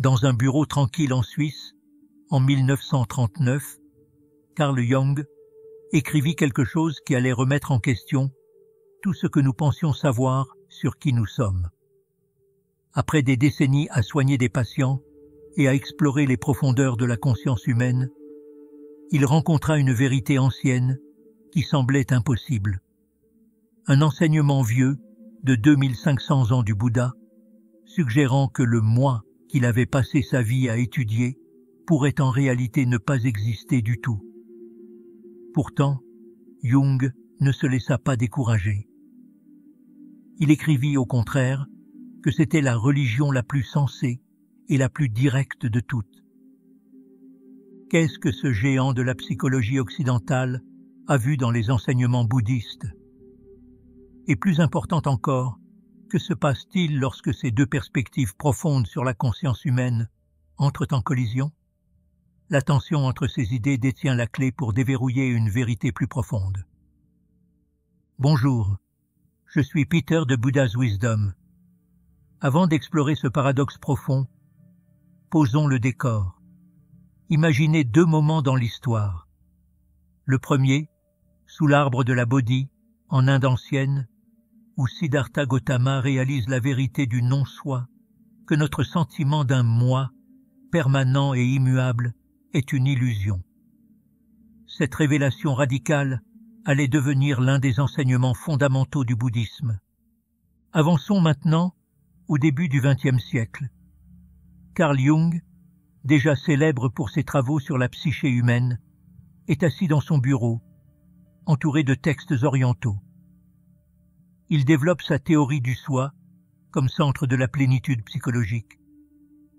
Dans un bureau tranquille en Suisse, en 1939, Carl Jung écrivit quelque chose qui allait remettre en question tout ce que nous pensions savoir sur qui nous sommes. Après des décennies à soigner des patients et à explorer les profondeurs de la conscience humaine, il rencontra une vérité ancienne qui semblait impossible. Un enseignement vieux de 2500 ans du Bouddha, suggérant que le moi qu'il avait passé sa vie à étudier pourrait en réalité ne pas exister du tout. Pourtant, Jung ne se laissa pas décourager. Il écrivit au contraire que c'était la religion la plus sensée et la plus directe de toutes. Qu'est-ce que ce géant de la psychologie occidentale a vu dans les enseignements bouddhistes? Et plus important encore, que se passe-t-il lorsque ces deux perspectives profondes sur la conscience humaine entrent en collision? La tension entre ces idées détient la clé pour déverrouiller une vérité plus profonde. Bonjour, je suis Peter de Buddha's Wisdom. Avant d'explorer ce paradoxe profond, posons le décor. Imaginez deux moments dans l'histoire. Le premier, sous l'arbre de la Bodhi, en Inde ancienne, où Siddhartha Gautama réalise la vérité du non-soi, que notre sentiment d'un moi, permanent et immuable, est une illusion. Cette révélation radicale allait devenir l'un des enseignements fondamentaux du bouddhisme. Avançons maintenant au début du XXe siècle. Carl Jung, déjà célèbre pour ses travaux sur la psyché humaine, est assis dans son bureau, entouré de textes orientaux. Il développe sa théorie du soi comme centre de la plénitude psychologique,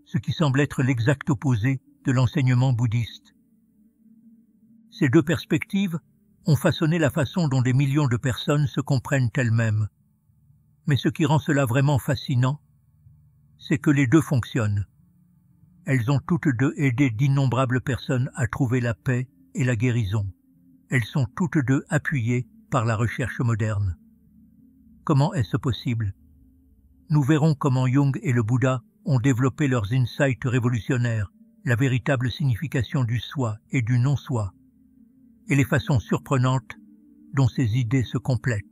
ce qui semble être l'exact opposé de l'enseignement bouddhiste. Ces deux perspectives ont façonné la façon dont des millions de personnes se comprennent elles-mêmes. Mais ce qui rend cela vraiment fascinant, c'est que les deux fonctionnent. Elles ont toutes deux aidé d'innombrables personnes à trouver la paix et la guérison. Elles sont toutes deux appuyées par la recherche moderne. Comment est-ce possible? Nous verrons comment Jung et le Bouddha ont développé leurs insights révolutionnaires, la véritable signification du soi et du non-soi, et les façons surprenantes dont ces idées se complètent.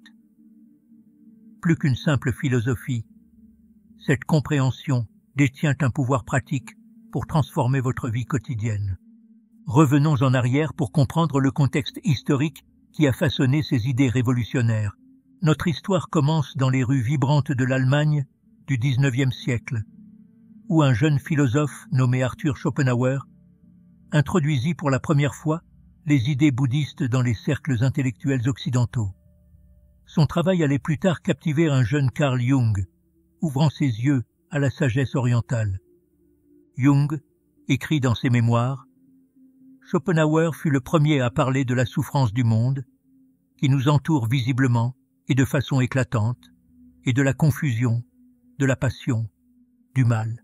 Plus qu'une simple philosophie, cette compréhension détient un pouvoir pratique pour transformer votre vie quotidienne. Revenons en arrière pour comprendre le contexte historique qui a façonné ces idées révolutionnaires. Notre histoire commence dans les rues vibrantes de l'Allemagne du XIXe siècle, où un jeune philosophe nommé Arthur Schopenhauer introduisit pour la première fois les idées bouddhistes dans les cercles intellectuels occidentaux. Son travail allait plus tard captiver un jeune Carl Jung, ouvrant ses yeux à la sagesse orientale. Jung écrit dans ses mémoires « Schopenhauer fut le premier à parler de la souffrance du monde, qui nous entoure visiblement et de façon éclatante, et de la confusion, de la passion, du mal. »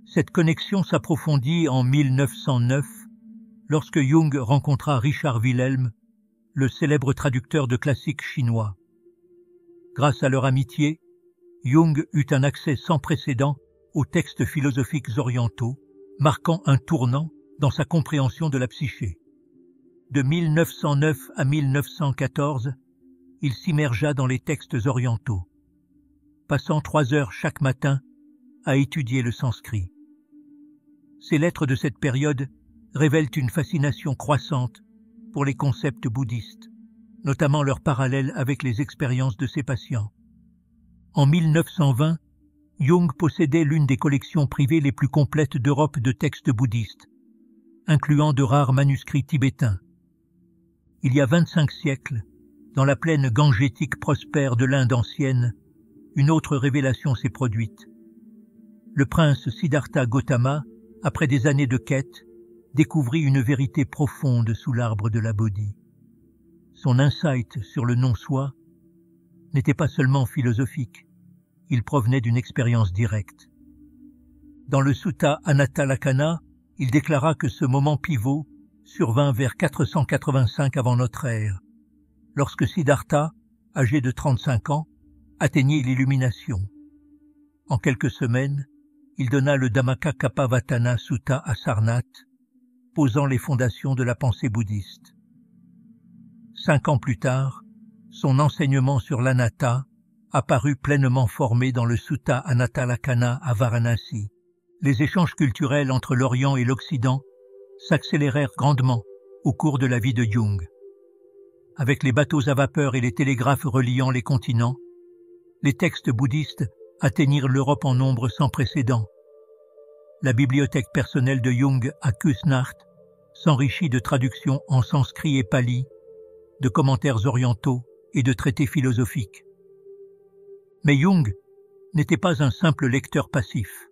Cette connexion s'approfondit en 1909, lorsque Jung rencontra Richard Wilhelm, le célèbre traducteur de classiques chinois. Grâce à leur amitié, Jung eut un accès sans précédent aux textes philosophiques orientaux, marquant un tournant dans sa compréhension de la psyché. De 1909 à 1914, il s'immergea dans les textes orientaux, passant 3 heures chaque matin à étudier le sanskrit. Ces lettres de cette période révèlent une fascination croissante pour les concepts bouddhistes, notamment leur parallèle avec les expériences de ses patients. En 1920, Jung possédait l'une des collections privées les plus complètes d'Europe de textes bouddhistes, incluant de rares manuscrits tibétains. Il y a 25 siècles, dans la plaine gangétique prospère de l'Inde ancienne, une autre révélation s'est produite. Le prince Siddhartha Gautama, après des années de quête, découvrit une vérité profonde sous l'arbre de la Bodhi. Son insight sur le non-soi n'était pas seulement philosophique, il provenait d'une expérience directe. Dans le Sutta Anattalakkhana, il déclara que ce moment pivot survint vers 485 avant notre ère, lorsque Siddhartha, âgé de 35 ans, atteignit l'illumination. En quelques semaines, il donna le Dhammacakkappavattana Sutta à Sarnath, posant les fondations de la pensée bouddhiste. 5 ans plus tard, son enseignement sur l'anatta apparut pleinement formé dans le Sutta Anattalakkhana à Varanasi. Les échanges culturels entre l'Orient et l'Occident s'accélérèrent grandement au cours de la vie de Jung. Avec les bateaux à vapeur et les télégraphes reliant les continents, les textes bouddhistes atteignirent l'Europe en nombre sans précédent. La bibliothèque personnelle de Jung à Kusnacht s'enrichit de traductions en sanskrit et pali, de commentaires orientaux et de traités philosophiques. Mais Jung n'était pas un simple lecteur passif.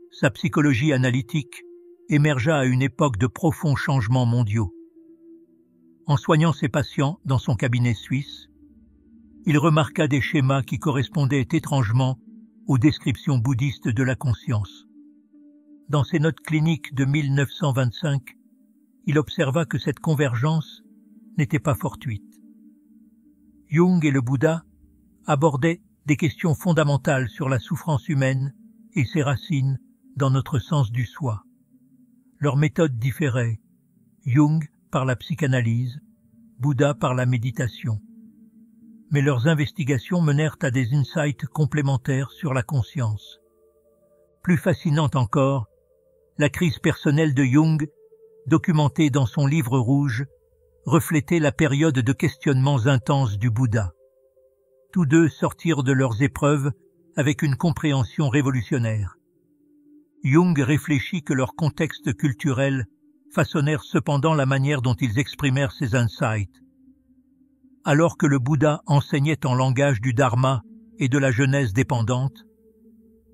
Sa psychologie analytique émergea à une époque de profonds changements mondiaux. En soignant ses patients dans son cabinet suisse, il remarqua des schémas qui correspondaient étrangement aux descriptions bouddhistes de la conscience. Dans ses notes cliniques de 1925, il observa que cette convergence n'était pas fortuite. Jung et le Bouddha abordaient des questions fondamentales sur la souffrance humaine et ses racines dans notre sens du soi. Leurs méthodes différaient, Jung par la psychanalyse, Bouddha par la méditation. Mais leurs investigations menèrent à des insights complémentaires sur la conscience. Plus fascinante encore, la crise personnelle de Jung, documentée dans son livre rouge, reflétait la période de questionnements intenses du Bouddha. Tous deux sortirent de leurs épreuves avec une compréhension révolutionnaire. Jung réfléchit que leurs contextes culturels façonnèrent cependant la manière dont ils exprimèrent ces insights. Alors que le Bouddha enseignait en langage du Dharma et de la genèse dépendante,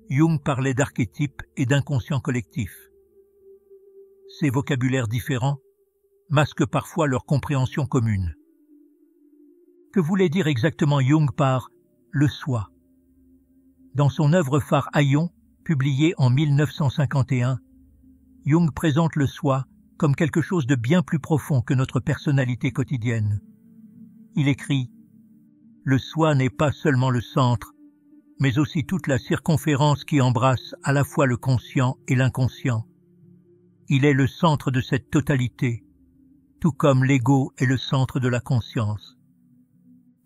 Jung parlait d'archétypes et d'inconscient collectif. Ces vocabulaires différents masquent parfois leur compréhension commune. Que voulait dire exactement Jung par « le soi » ? Dans son œuvre phare Aion, publiée en 1951, Jung présente le soi comme quelque chose de bien plus profond que notre personnalité quotidienne. Il écrit « Le soi n'est pas seulement le centre, mais aussi toute la circonférence qui embrasse à la fois le conscient et l'inconscient. Il est le centre de cette totalité, tout comme l'ego est le centre de la conscience.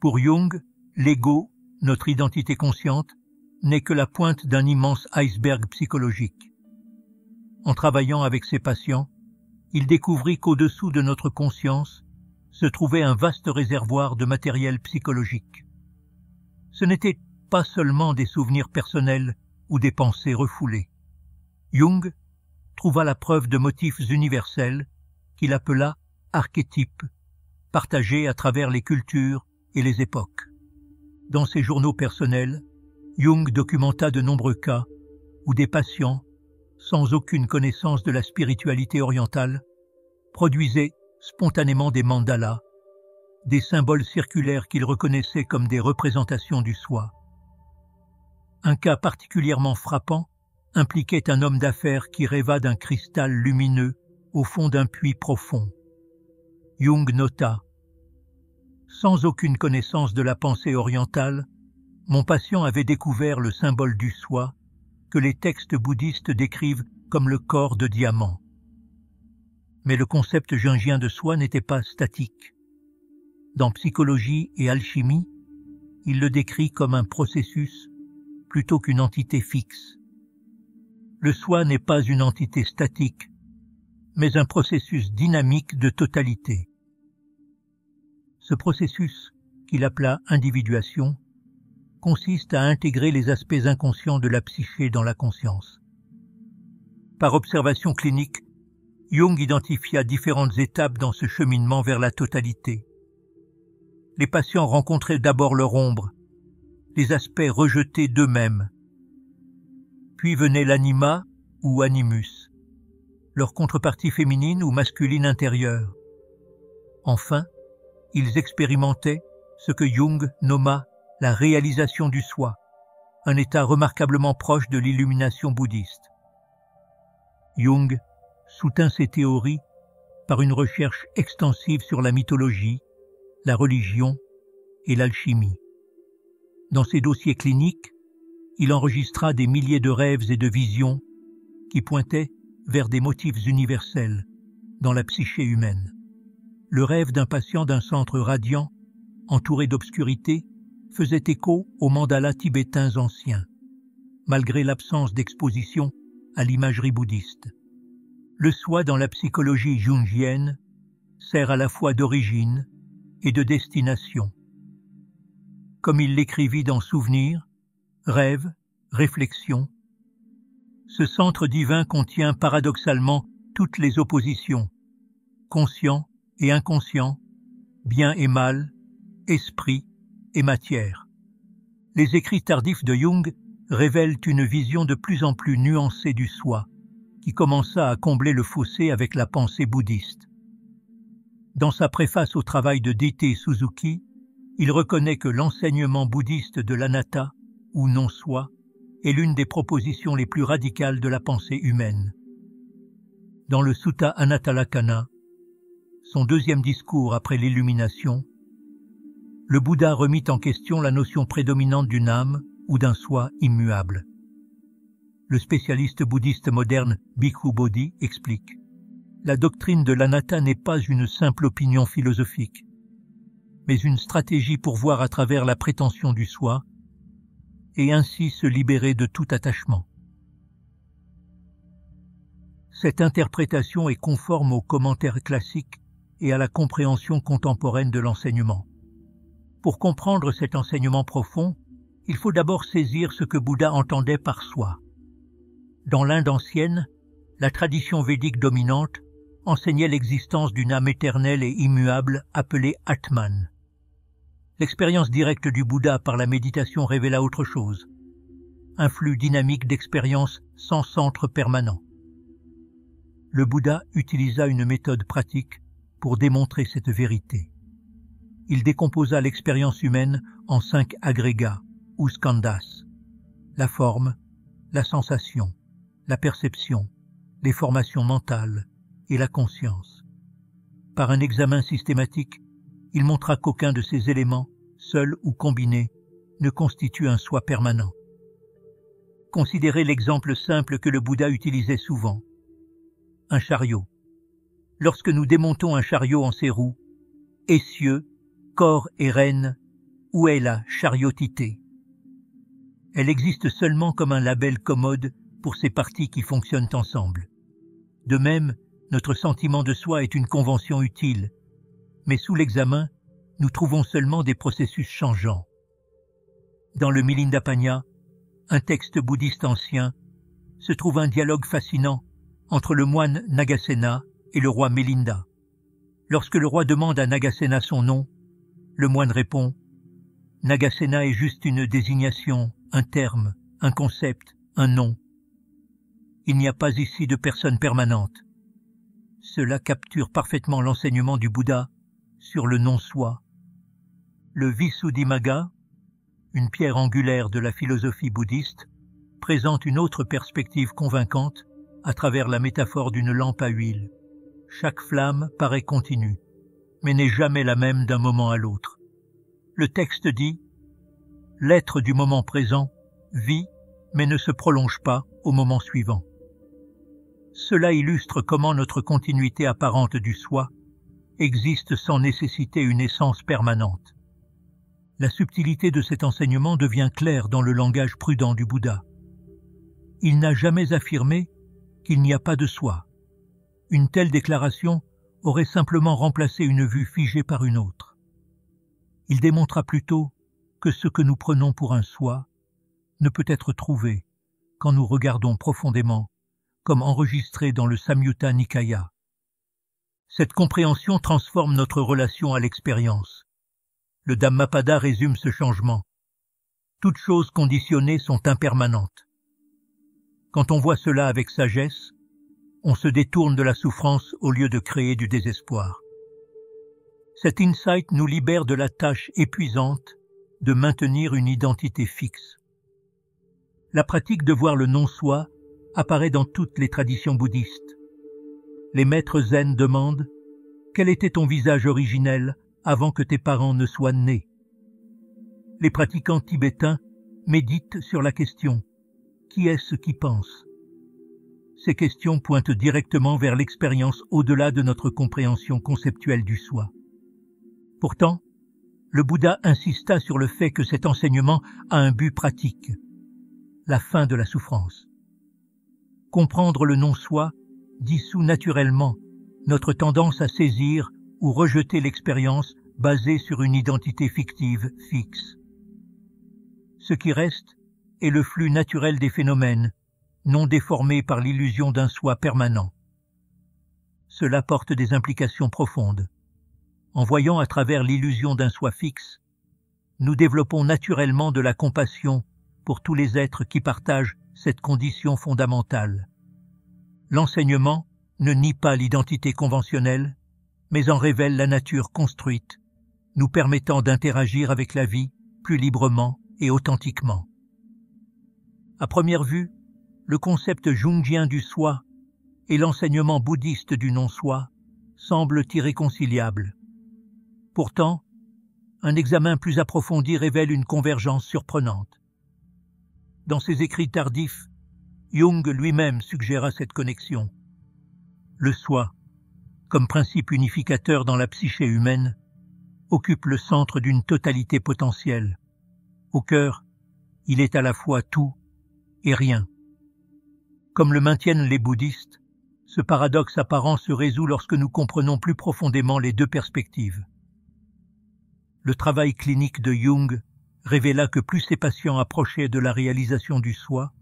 Pour Jung, l'ego, notre identité consciente, n'est que la pointe d'un immense iceberg psychologique. En travaillant avec ses patients, il découvrit qu'au-dessous de notre conscience se trouvait un vaste réservoir de matériel psychologique. Ce n'étaient pas seulement des souvenirs personnels ou des pensées refoulées. Jung trouva la preuve de motifs universels qu'il appela archétypes, partagés à travers les cultures et les époques. Dans ses journaux personnels, Jung documenta de nombreux cas où des patients, sans aucune connaissance de la spiritualité orientale, produisaient spontanément des mandalas, des symboles circulaires qu'ils reconnaissaient comme des représentations du soi. Un cas particulièrement frappant impliquait un homme d'affaires qui rêva d'un cristal lumineux au fond d'un puits profond. Jung nota « Sans aucune connaissance de la pensée orientale, mon patient avait découvert le symbole du soi que les textes bouddhistes décrivent comme le corps de diamant. Mais le concept jungien de soi n'était pas statique. Dans psychologie et alchimie, il le décrit comme un processus plutôt qu'une entité fixe. Le soi n'est pas une entité statique, mais un processus dynamique de totalité. Ce processus, qu'il appela individuation, consiste à intégrer les aspects inconscients de la psyché dans la conscience. Par observation clinique, Jung identifia différentes étapes dans ce cheminement vers la totalité. Les patients rencontraient d'abord leur ombre, les aspects rejetés d'eux-mêmes. Puis venait l'anima ou animus, leur contrepartie féminine ou masculine intérieure. Enfin, ils expérimentaient ce que Jung nomma la réalisation du soi, un état remarquablement proche de l'illumination bouddhiste. Jung soutint ses théories par une recherche extensive sur la mythologie, la religion et l'alchimie. Dans ses dossiers cliniques, il enregistra des milliers de rêves et de visions qui pointaient vers des motifs universels dans la psyché humaine. Le rêve d'un patient d'un centre radiant, entouré d'obscurité, faisait écho aux mandalas tibétains anciens, malgré l'absence d'exposition à l'imagerie bouddhiste. Le soi dans la psychologie jungienne sert à la fois d'origine et de destination. Comme il l'écrivit dans Souvenirs, Rêve, Réflexion, ce centre divin contient paradoxalement toutes les oppositions, conscient et inconscient, bien et mal, esprit et matière. Les écrits tardifs de Jung révèlent une vision de plus en plus nuancée du soi, qui commença à combler le fossé avec la pensée bouddhiste. Dans sa préface au travail de D.T. Suzuki, il reconnaît que l'enseignement bouddhiste de l'anatta, ou non-soi, est l'une des propositions les plus radicales de la pensée humaine. Dans le Sutta Anattalakkhana, son deuxième discours après l'illumination, le Bouddha remit en question la notion prédominante d'une âme ou d'un soi immuable. Le spécialiste bouddhiste moderne Bhikkhu Bodhi explique « La doctrine de l'anatta n'est pas une simple opinion philosophique, mais une stratégie pour voir à travers la prétention du soi et ainsi se libérer de tout attachement. » Cette interprétation est conforme aux commentaires classiques et à la compréhension contemporaine de l'enseignement. Pour comprendre cet enseignement profond, il faut d'abord saisir ce que Bouddha entendait par soi. Dans l'Inde ancienne, la tradition védique dominante enseignait l'existence d'une âme éternelle et immuable appelée Atman. L'expérience directe du Bouddha par la méditation révéla autre chose, un flux dynamique d'expériences sans centre permanent. Le Bouddha utilisa une méthode pratique pour démontrer cette vérité. Il décomposa l'expérience humaine en 5 agrégats, ou skandhas, la forme, la sensation, la perception, les formations mentales et la conscience. Par un examen systématique, il montra qu'aucun de ces éléments, seul ou combiné, ne constitue un soi permanent. Considérez l'exemple simple que le Bouddha utilisait souvent. Un chariot. Lorsque nous démontons un chariot en ses roues, essieux, corps et rênes, où est la chariotité? Elle existe seulement comme un label commode pour ces parties qui fonctionnent ensemble. De même, notre sentiment de soi est une convention utile, mais sous l'examen, nous trouvons seulement des processus changeants. Dans le Milindapanya, un texte bouddhiste ancien, se trouve un dialogue fascinant entre le moine Nagasena et le roi Milinda. Lorsque le roi demande à Nagasena son nom, le moine répond « Nagasena est juste une désignation, un terme, un concept, un nom. Il n'y a pas ici de personne permanente. » Cela capture parfaitement l'enseignement du Bouddha sur le non-soi. Le Visuddhimagga, une pierre angulaire de la philosophie bouddhiste, présente une autre perspective convaincante à travers la métaphore d'une lampe à huile. Chaque flamme paraît continue, mais n'est jamais la même d'un moment à l'autre. Le texte dit « L'être du moment présent vit, mais ne se prolonge pas au moment suivant. » Cela illustre comment notre continuité apparente du soi existe sans nécessiter une essence permanente. La subtilité de cet enseignement devient claire dans le langage prudent du Bouddha. Il n'a jamais affirmé qu'il n'y a pas de soi. Une telle déclaration aurait simplement remplacé une vue figée par une autre. Il démontra plutôt que ce que nous prenons pour un soi ne peut être trouvé quand nous regardons profondément, comme enregistré dans le Samyutta Nikaya. Cette compréhension transforme notre relation à l'expérience. Le Dhammapada résume ce changement. Toutes choses conditionnées sont impermanentes. Quand on voit cela avec sagesse, on se détourne de la souffrance au lieu de créer du désespoir. Cet insight nous libère de la tâche épuisante de maintenir une identité fixe. La pratique de voir le non-soi apparaît dans toutes les traditions bouddhistes. Les maîtres zen demandent « Quel était ton visage originel avant que tes parents ne soient nés ?» Les pratiquants tibétains médite sur la question « Qui est-ce qui pense ?» Ces questions pointent directement vers l'expérience au-delà de notre compréhension conceptuelle du soi. Pourtant, le Bouddha insista sur le fait que cet enseignement a un but pratique, la fin de la souffrance. Comprendre le non-soi dissout naturellement notre tendance à saisir ou rejeter l'expérience basée sur une identité fictive fixe. Ce qui reste est le flux naturel des phénomènes, non déformé par l'illusion d'un soi permanent. Cela porte des implications profondes. En voyant à travers l'illusion d'un soi fixe, nous développons naturellement de la compassion pour tous les êtres qui partagent cette condition fondamentale. L'enseignement ne nie pas l'identité conventionnelle, mais en révèle la nature construite, nous permettant d'interagir avec la vie plus librement et authentiquement. À première vue, le concept jungien du soi et l'enseignement bouddhiste du non-soi semblent irréconciliables. Pourtant, un examen plus approfondi révèle une convergence surprenante. Dans ses écrits tardifs, Jung lui-même suggéra cette connexion. Le soi, comme principe unificateur dans la psyché humaine, occupe le centre d'une totalité potentielle. Au cœur, il est à la fois tout et rien. Comme le maintiennent les bouddhistes, ce paradoxe apparent se résout lorsque nous comprenons plus profondément les deux perspectives. Le travail clinique de Jung révéla que plus ces patients approchaient de la réalisation du soi,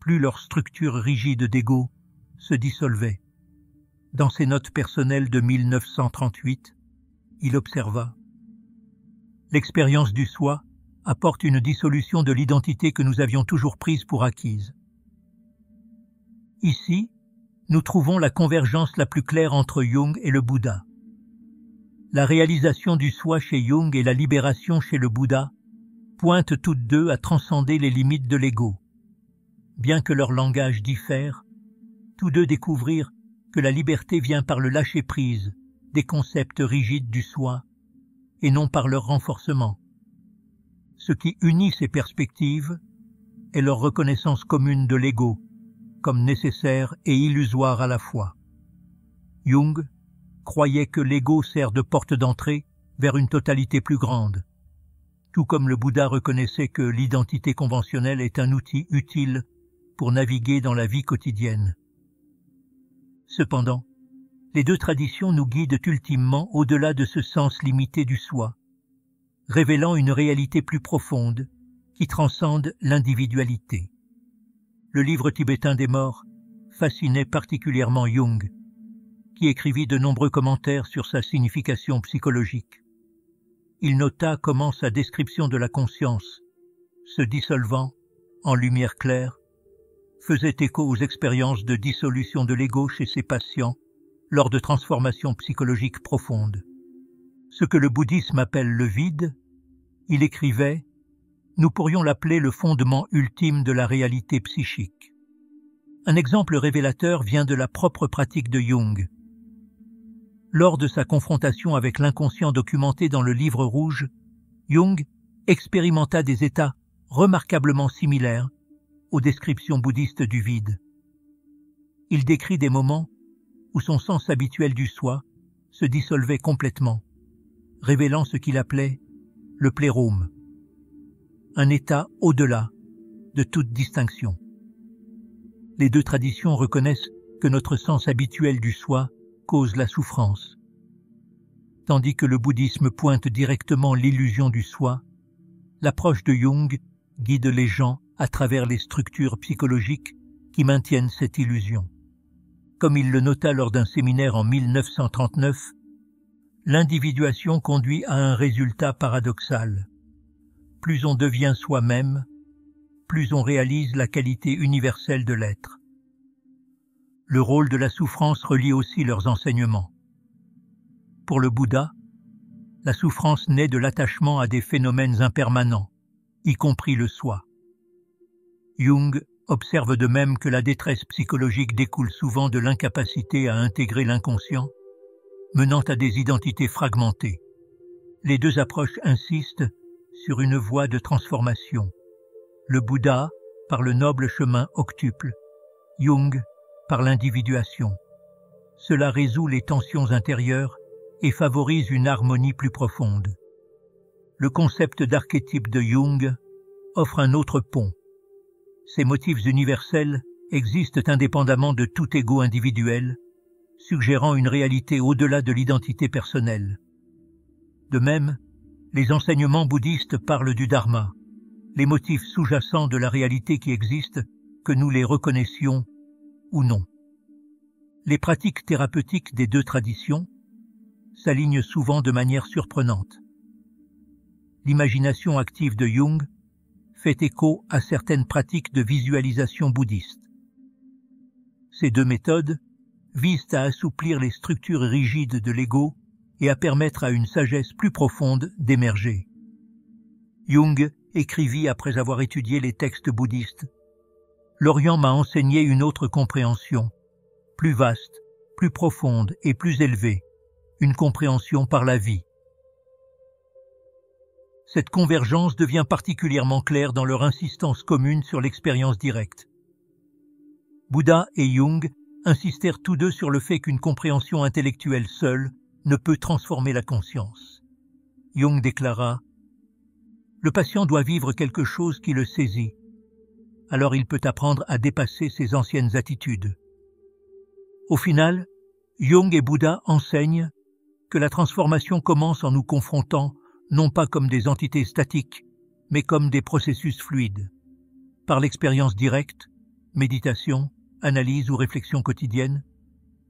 plus leur structure rigide d'ego se dissolvait. Dans ses notes personnelles de 1938, il observa « L'expérience du soi apporte une dissolution de l'identité que nous avions toujours prise pour acquise. » Ici, nous trouvons la convergence la plus claire entre Jung et le Bouddha. La réalisation du soi chez Jung et la libération chez le Bouddha pointent toutes deux à transcender les limites de l'ego. Bien que leur langage diffère, tous deux découvrirent que la liberté vient par le lâcher-prise des concepts rigides du soi et non par leur renforcement. Ce qui unit ces perspectives est leur reconnaissance commune de l'ego, comme nécessaire et illusoire à la fois. Jung croyait que l'ego sert de porte d'entrée vers une totalité plus grande, tout comme le Bouddha reconnaissait que l'identité conventionnelle est un outil utile pour naviguer dans la vie quotidienne. Cependant, les deux traditions nous guident ultimement au-delà de ce sens limité du soi, révélant une réalité plus profonde qui transcende l'individualité. Le livre tibétain des morts fascinait particulièrement Jung, qui écrivit de nombreux commentaires sur sa signification psychologique. Il nota comment sa description de la conscience, se dissolvant en lumière claire, faisait écho aux expériences de dissolution de l'ego chez ses patients lors de transformations psychologiques profondes. Ce que le bouddhisme appelle le vide, il écrivait « Nous pourrions l'appeler le fondement ultime de la réalité psychique ». Un exemple révélateur vient de la propre pratique de Jung. Lors de sa confrontation avec l'inconscient documenté dans le Livre rouge, Jung expérimenta des états remarquablement similaires aux descriptions bouddhistes du vide. Il décrit des moments où son sens habituel du soi se dissolvait complètement, révélant ce qu'il appelait le plérôme, un état au-delà de toute distinction. Les deux traditions reconnaissent que notre sens habituel du soi cause la souffrance. Tandis que le bouddhisme pointe directement l'illusion du soi, l'approche de Jung guide les gens à travers les structures psychologiques qui maintiennent cette illusion. Comme il le nota lors d'un séminaire en 1939, l'individuation conduit à un résultat paradoxal. Plus on devient soi-même, plus on réalise la qualité universelle de l'être. Le rôle de la souffrance relie aussi leurs enseignements. Pour le Bouddha, la souffrance naît de l'attachement à des phénomènes impermanents, y compris le soi. Jung observe de même que la détresse psychologique découle souvent de l'incapacité à intégrer l'inconscient, menant à des identités fragmentées. Les deux approches insistent sur une voie de transformation, le Bouddha par le noble chemin octuple, Jung par l'individuation. Cela résout les tensions intérieures et favorise une harmonie plus profonde. Le concept d'archétype de Jung offre un autre pont. Ces motifs universels existent indépendamment de tout ego individuel, suggérant une réalité au-delà de l'identité personnelle. De même, les enseignements bouddhistes parlent du dharma, les motifs sous-jacents de la réalité qui existe, que nous les reconnaissions ou non. Les pratiques thérapeutiques des deux traditions s'alignent souvent de manière surprenante. L'imagination active de Jung fait écho à certaines pratiques de visualisation bouddhiste. Ces deux méthodes visent à assouplir les structures rigides de l'ego et à permettre à une sagesse plus profonde d'émerger. Jung écrivit après avoir étudié les textes bouddhistes. L'Orient m'a enseigné une autre compréhension, plus vaste, plus profonde et plus élevée, une compréhension par la vie. Cette convergence devient particulièrement claire dans leur insistance commune sur l'expérience directe. Bouddha et Jung insistèrent tous deux sur le fait qu'une compréhension intellectuelle seule ne peut transformer la conscience. Jung déclara « Le patient doit vivre quelque chose qui le saisit, alors il peut apprendre à dépasser ses anciennes attitudes. » Au final, Jung et Bouddha enseignent que la transformation commence en nous confrontant non pas comme des entités statiques, mais comme des processus fluides. Par l'expérience directe, méditation, analyse ou réflexion quotidienne,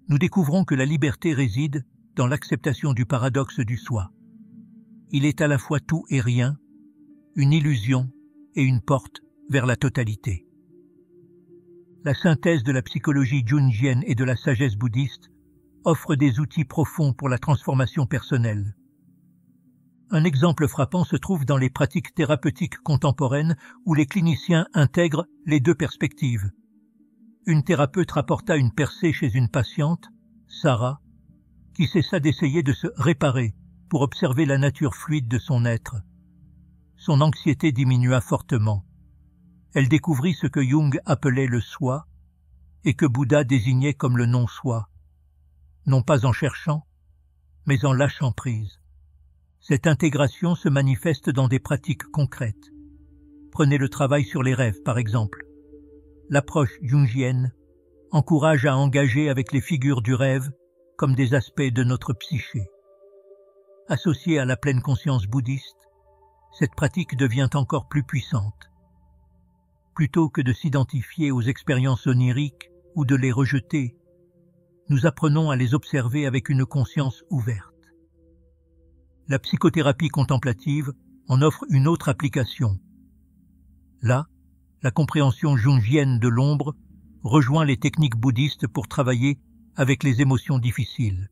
nous découvrons que la liberté réside dans l'acceptation du paradoxe du soi. Il est à la fois tout et rien, une illusion et une porte vers la totalité. La synthèse de la psychologie jungienne et de la sagesse bouddhiste offre des outils profonds pour la transformation personnelle. Un exemple frappant se trouve dans les pratiques thérapeutiques contemporaines où les cliniciens intègrent les deux perspectives. Une thérapeute rapporta une percée chez une patiente, Sarah, qui cessa d'essayer de se réparer pour observer la nature fluide de son être. Son anxiété diminua fortement. Elle découvrit ce que Jung appelait le soi et que Bouddha désignait comme le non-soi, non pas en cherchant, mais en lâchant prise. Cette intégration se manifeste dans des pratiques concrètes. Prenez le travail sur les rêves, par exemple. L'approche jungienne encourage à engager avec les figures du rêve comme des aspects de notre psyché. Associée à la pleine conscience bouddhiste, cette pratique devient encore plus puissante. Plutôt que de s'identifier aux expériences oniriques ou de les rejeter, nous apprenons à les observer avec une conscience ouverte. La psychothérapie contemplative en offre une autre application. Là, la compréhension jungienne de l'ombre rejoint les techniques bouddhistes pour travailler avec les émotions difficiles.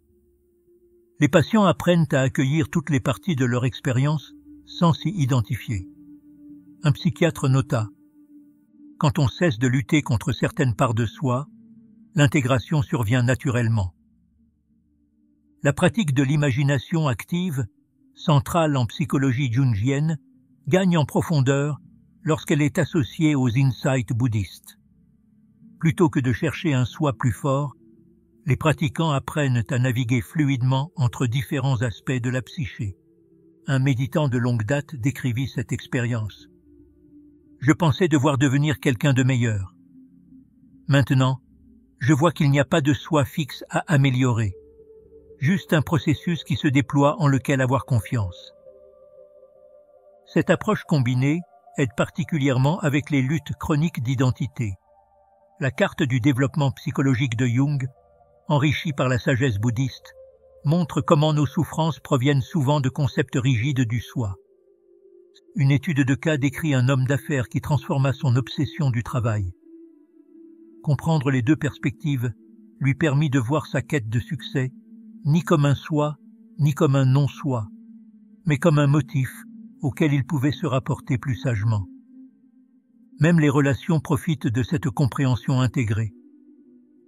Les patients apprennent à accueillir toutes les parties de leur expérience sans s'y identifier. Un psychiatre nota « Quand on cesse de lutter contre certaines parts de soi, l'intégration survient naturellement. » La pratique de l'imagination active, centrale en psychologie jungienne, gagne en profondeur lorsqu'elle est associée aux insights bouddhistes. Plutôt que de chercher un soi plus fort, les pratiquants apprennent à naviguer fluidement entre différents aspects de la psyché. Un méditant de longue date décrivit cette expérience. « Je pensais devoir devenir quelqu'un de meilleur. Maintenant, je vois qu'il n'y a pas de soi fixe à améliorer, juste un processus qui se déploie en lequel avoir confiance. » Cette approche combinée aide particulièrement avec les luttes chroniques d'identité. La carte du développement psychologique de Jung, enrichie par la sagesse bouddhiste, montre comment nos souffrances proviennent souvent de concepts rigides du soi. Une étude de cas décrit un homme d'affaires qui transforma son obsession du travail. Comprendre les deux perspectives lui permit de voir sa quête de succès ni comme un soi, ni comme un non-soi, mais comme un motif auquel il pouvait se rapporter plus sagement. Même les relations profitent de cette compréhension intégrée.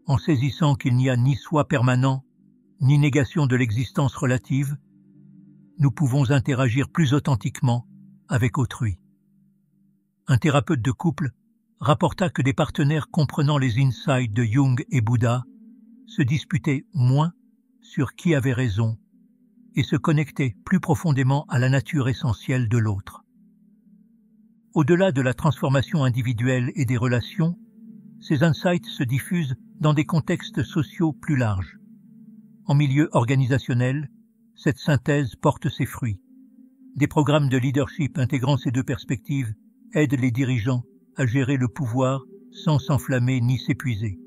En saisissant qu'il n'y a ni soi permanent, ni négation de l'existence relative, nous pouvons interagir plus authentiquement avec autrui. un thérapeute de couple, rapporta que des partenaires comprenant les insights de Jung et Bouddha se disputaient moins sur qui avait raison et se connectaient plus profondément à la nature essentielle de l'autre. Au-delà de la transformation individuelle et des relations, ces insights se diffusent dans des contextes sociaux plus larges. En milieu organisationnel, cette synthèse porte ses fruits. Des programmes de leadership intégrant ces deux perspectives aident les dirigeants à gérer le pouvoir sans s'enflammer ni s'épuiser.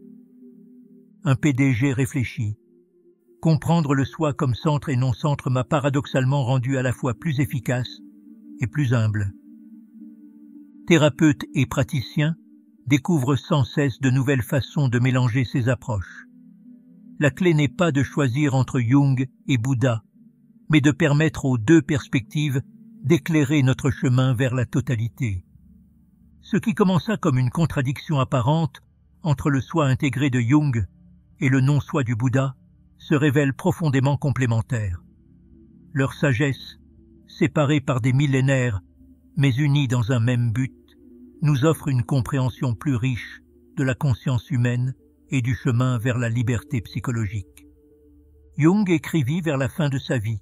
Un PDG réfléchi. Comprendre le soi comme centre et non-centre m'a paradoxalement rendu à la fois plus efficace et plus humble. Thérapeutes et praticiens découvrent sans cesse de nouvelles façons de mélanger ces approches. La clé n'est pas de choisir entre Jung et Bouddha, mais de permettre aux deux perspectives d'éclairer notre chemin vers la totalité. Ce qui commença comme une contradiction apparente entre le soi intégré de Jung et le non-soi du Bouddha se révèle profondément complémentaire. Leur sagesse, séparée par des millénaires, mais unie dans un même but, nous offre une compréhension plus riche de la conscience humaine et du chemin vers la liberté psychologique. Jung écrivit vers la fin de sa vie.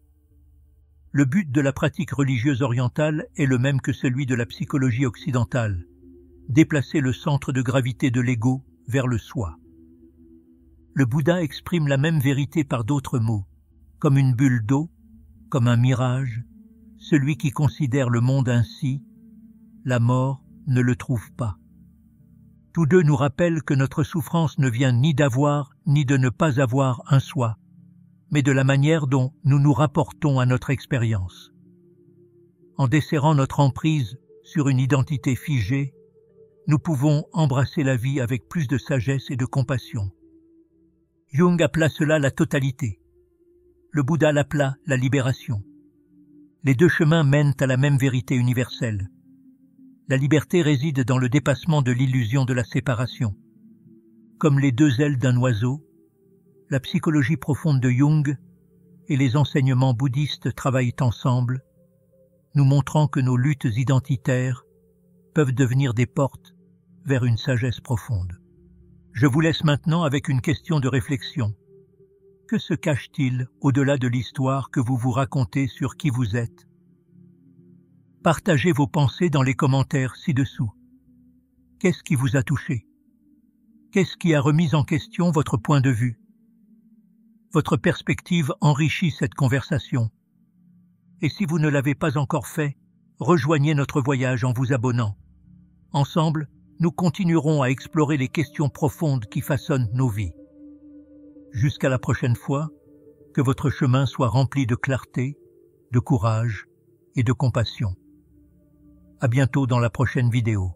Le but de la pratique religieuse orientale est le même que celui de la psychologie occidentale, déplacer le centre de gravité de l'ego vers le soi. Le Bouddha exprime la même vérité par d'autres mots, comme une bulle d'eau, comme un mirage. Celui qui considère le monde ainsi, la mort ne le trouve pas. Tous deux nous rappellent que notre souffrance ne vient ni d'avoir ni de ne pas avoir un soi, mais de la manière dont nous nous rapportons à notre expérience. En desserrant notre emprise sur une identité figée, nous pouvons embrasser la vie avec plus de sagesse et de compassion. Jung appela cela la totalité. Le Bouddha l'appela la libération. Les deux chemins mènent à la même vérité universelle. La liberté réside dans le dépassement de l'illusion de la séparation. Comme les deux ailes d'un oiseau, la psychologie profonde de Jung et les enseignements bouddhistes travaillent ensemble, nous montrant que nos luttes identitaires peuvent devenir des portes vers une sagesse profonde. Je vous laisse maintenant avec une question de réflexion. Que se cache-t-il au-delà de l'histoire que vous vous racontez sur qui vous êtes? Partagez vos pensées dans les commentaires ci-dessous. Qu'est-ce qui vous a touché? Qu'est-ce qui a remis en question votre point de vue? Votre perspective enrichit cette conversation. Et si vous ne l'avez pas encore fait, rejoignez notre voyage en vous abonnant. Ensemble, nous continuerons à explorer les questions profondes qui façonnent nos vies. Jusqu'à la prochaine fois, que votre chemin soit rempli de clarté, de courage et de compassion. À bientôt dans la prochaine vidéo.